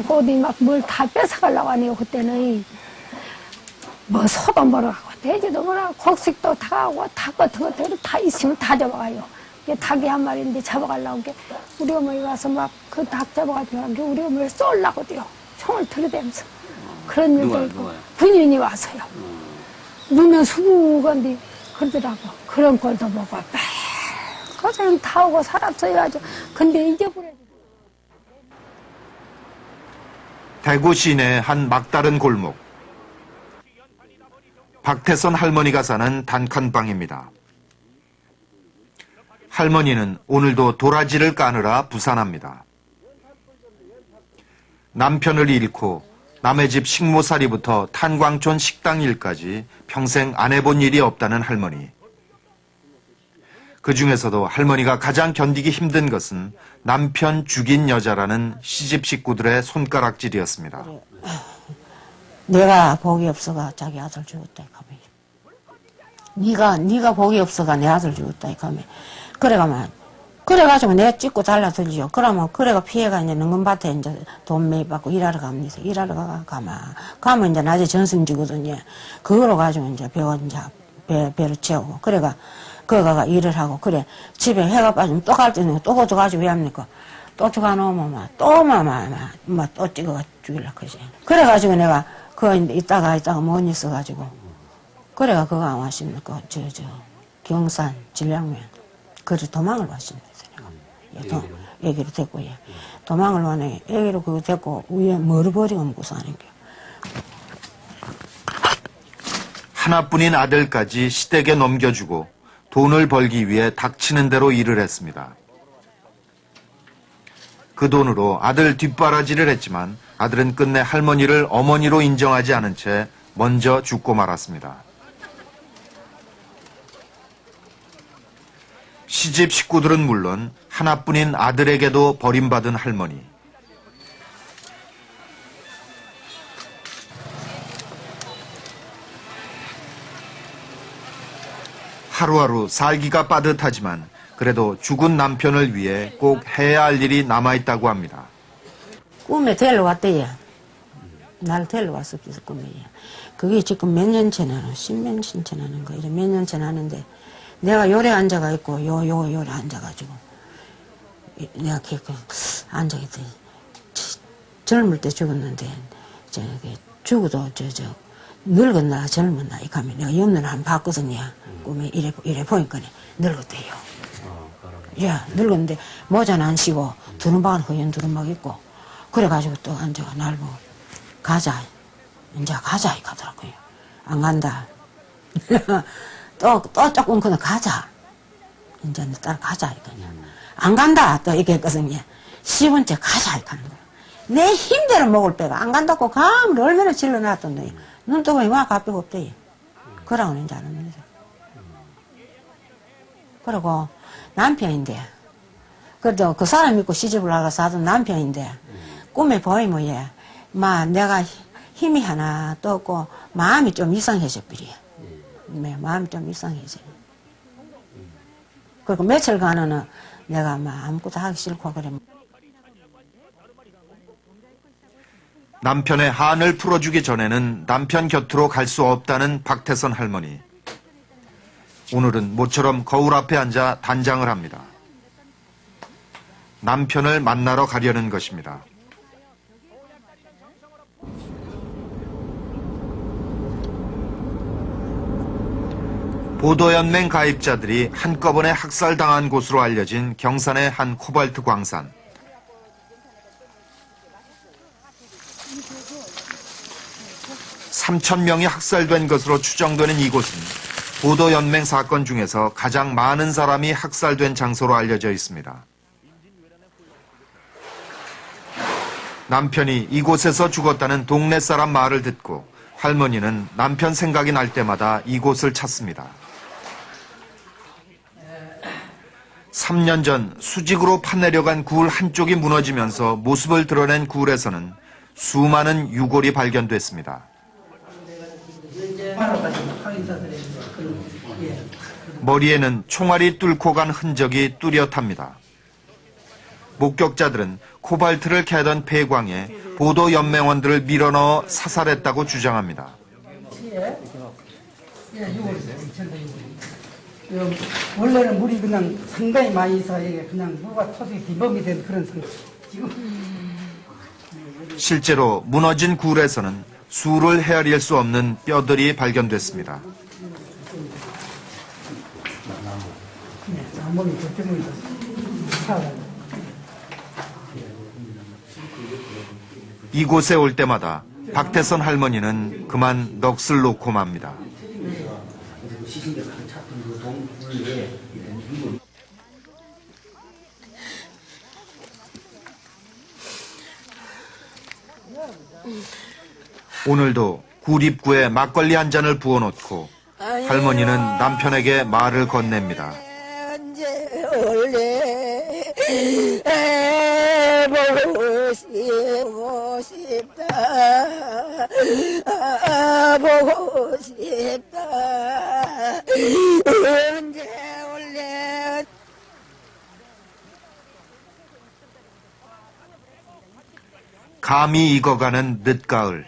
어디 막 뭘 다 뺏어가려고 하네요, 그때는. 뭐 소도 몰아가고, 돼지도 몰아가고, 곡식도 다 하고, 닭 같은 것들 다 있으면 다 잡아가요. 이게 닭이 한 마리인데 잡아가려고 게 우리 어머니 와서 막 그 닭 잡아가지고 한 게 우리 어머니를 쏠라고 돼요. 총을 들이대면서. 그런 일도 있고, 군인이 와서요. 눈에 수북한데 그러더라고. 그런 꼴도 보고, 고생 다 오고 살았어요, 아주. 근데 잊어버려요. 대구 시내 한 막다른 골목. 박태선 할머니가 사는 단칸방입니다. 할머니는 오늘도 도라지를 까느라 부산합니다. 남편을 잃고 남의 집 식모살이부터 탄광촌 식당 일까지 평생 안 해본 일이 없다는 할머니. 그 중에서도 할머니가 가장 견디기 힘든 것은 남편 죽인 여자라는 시집 식구들의 손가락질이었습니다. 내가 복이 없어가 자기 아들 죽었다 이카며 네가 복이 없어가 내 아들 죽었다 이카며 그래가지고 내가 찍고 달라들죠. 그러면 그래가 피해가 이제 능금밭에 이제 돈 매입받고 일하러 갑니다. 일하러 가면 이제 낮에 전승주거든요. 그거로 가지고 이제 배로 채우고 그래가 거기가 일을 하고 그래 집에 해가 빠지면 또 갈 때는 또 가지고 왜 합니까? 또 들어가놓으면 또 찍어가 죽일라 그지. 그래가지고 내가 이따가 못 있어가지고 그래가 그거 안 왔습니까? 경산 진량면 그래 도망을 왔습니다. 내가 애기를 데리고 도망을 와네. 애기를 그거 데리고 위에 멀어버리고 먹고 사는 게. 하나뿐인 아들까지 시댁에 넘겨주고 돈을 벌기 위해 닥치는 대로 일을 했습니다. 그 돈으로 아들 뒷바라지를 했지만 아들은 끝내 할머니를 어머니로 인정하지 않은 채 먼저 죽고 말았습니다. 시집 식구들은 물론 하나뿐인 아들에게도 버림받은 할머니. 하루하루 살기가 빠듯하지만 그래도 죽은 남편을 위해 꼭 해야 할 일이 남아있다고 합니다. 꿈에 데려왔대요. 날 데려왔어, 그래서 꿈에. 그게 지금 몇 년째 나는, 10몇 년째 나는 거, 이제 몇 년째 나는데, 내가 요래 앉아가 있고, 요래 앉아가지고, 내가 이렇게 앉아있대. 젊을 때 죽었는데, 죽어도, 늙었나, 젊었나, 이 가면 내가 옆눈을 한번 봤거든요. 꿈에 이래 보니까 늙었대요. 야, 늙었는데, 모자는 안 쓰고, 두루마기는 허연 두루마기 있고, 그래가지고 또 앉아가 날 보고, 가자. 이제 가자, 이 가더라고요. 안 간다. 또 조금 그냥 가자. 이제 딸 가자, 이거냐. 안 간다, 또 이렇게 했거든요. 10원째 가자, 이렇게 하는 거야. 내 힘대로 먹을 빼가 안 간다고 감을 얼마나 질러놨던데. 눈 뜨고 와, 갚이고 없대요. 그러고는 이제 안 옵니다. 그리고 남편인데, 그래도 그 사람 믿고 시집을 나가서 하던 남편인데, 꿈에 보이면 내가 힘이 하나 또 없고, 마음이 좀 이상해져 버려. 네, 마음이 좀 이상해져. 그리고 며칠간은 내가 아무것도 하기 싫고, 그래. 남편의 한을 풀어주기 전에는 남편 곁으로 갈 수 없다는 박태선 할머니. 오늘은 모처럼 거울 앞에 앉아 단장을 합니다. 남편을 만나러 가려는 것입니다. 보도연맹 가입자들이 한꺼번에 학살당한 곳으로 알려진 경산의 한 코발트 광산. (3,000명이) 학살된 것으로 추정되는 이곳은 보도연맹 사건 중에서 가장 많은 사람이 학살된 장소로 알려져 있습니다. 남편이 이곳에서 죽었다는 동네 사람 말을 듣고 할머니는 남편 생각이 날 때마다 이곳을 찾습니다. 3년 전 수직으로 파내려간 굴 한쪽이 무너지면서 모습을 드러낸 굴에서는 수많은 유골이 발견됐습니다. 머리에는 총알이 뚫고 간 흔적이 뚜렷합니다. 목격자들은 코발트를 캐던 폐광에 보도연맹원들을 밀어넣어 사살했다고 주장합니다. 원래는 물이 그냥 상당히 많이 있어 이게 그냥 물과 토색이 빈범이 된 그런 상태. 지금 실제로 무너진 굴에서는 수를 헤아릴 수 없는 뼈들이 발견됐습니다. 한번이 걱정이 있었어. 이곳에 올 때마다 박태선 할머니는 그만 넋을 놓고 맙니다. 오늘도 굴 입구에 막걸리 한 잔을 부어놓고 할머니는 남편에게 말을 건넵니다. 언제 올래 보고 싶다 보고 싶다 언제 올래. 감이 익어가는 늦가을.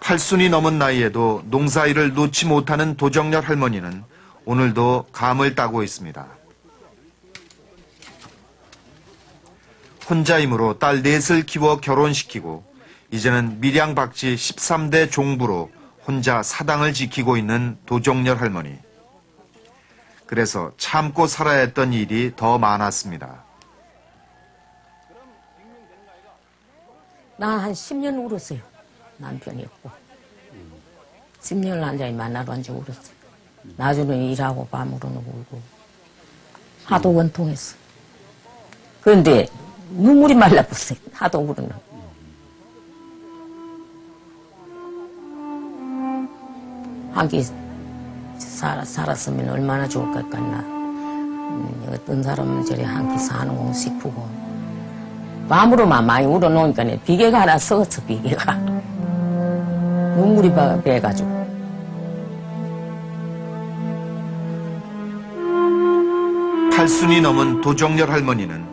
팔순이 넘은 나이에도 농사일을 놓지 못하는 도정렬 할머니는 오늘도 감을 따고 있습니다. 혼자이므로 딸 넷을 키워 결혼시키고 이제는 밀양박지 13대 종부로 혼자 사당을 지키고 있는 도정렬 할머니. 그래서 참고 살아야 했던 일이 더 많았습니다. 나 한 10년 울었어요. 남편이 없고. 10년을 완전히 만나러 앉아 울었어요. 나중에 일하고 밤으로는 울고. 하도 원통했어. 그런데 눈물이 말라붙어요. 하도 울으면. 하기 살았으면 얼마나 좋을 것 같나. 어떤 사람은 저리 한 끼 사는 공 싶고. 밤으로만 많이 울어놓으니까 비계가 하나 썩었어, 비계가. 눈물이 배가지고. 팔순이 넘은 도정렬 할머니는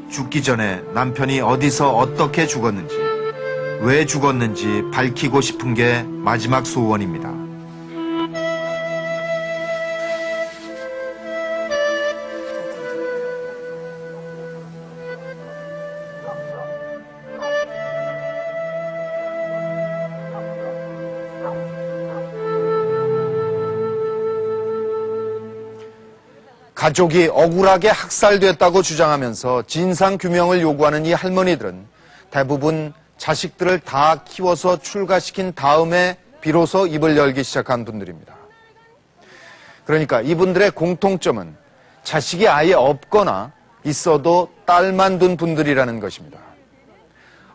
죽기 전에 남편이 어디서 어떻게 죽었는지, 왜 죽었는지 밝히고 싶은 게 마지막 소원입니다. 가족이 억울하게 학살됐다고 주장하면서 진상규명을 요구하는 이 할머니들은 대부분 자식들을 다 키워서 출가시킨 다음에 비로소 입을 열기 시작한 분들입니다. 그러니까 이분들의 공통점은 자식이 아예 없거나 있어도 딸만 둔 분들이라는 것입니다.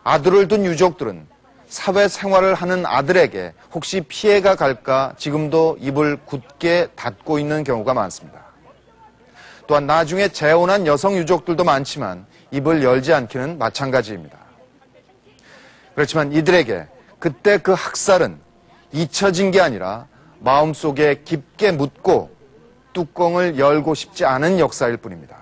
아들을 둔 유족들은 사회생활을 하는 아들에게 혹시 피해가 갈까 지금도 입을 굳게 닫고 있는 경우가 많습니다. 또한 나중에 재혼한 여성 유족들도 많지만 입을 열지 않기는 마찬가지입니다. 그렇지만 이들에게 그때 그 학살은 잊혀진 게 아니라 마음속에 깊게 묻고 뚜껑을 열고 싶지 않은 역사일 뿐입니다.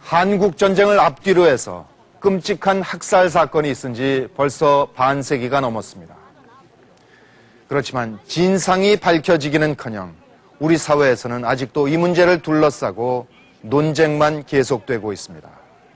한국전쟁을 앞뒤로 해서 끔찍한 학살 사건이 있은 지 벌써 반세기가 넘었습니다. 그렇지만 진상이 밝혀지기는커녕 우리 사회에서는 아직도 이 문제를 둘러싸고 논쟁만 계속되고 있습니다.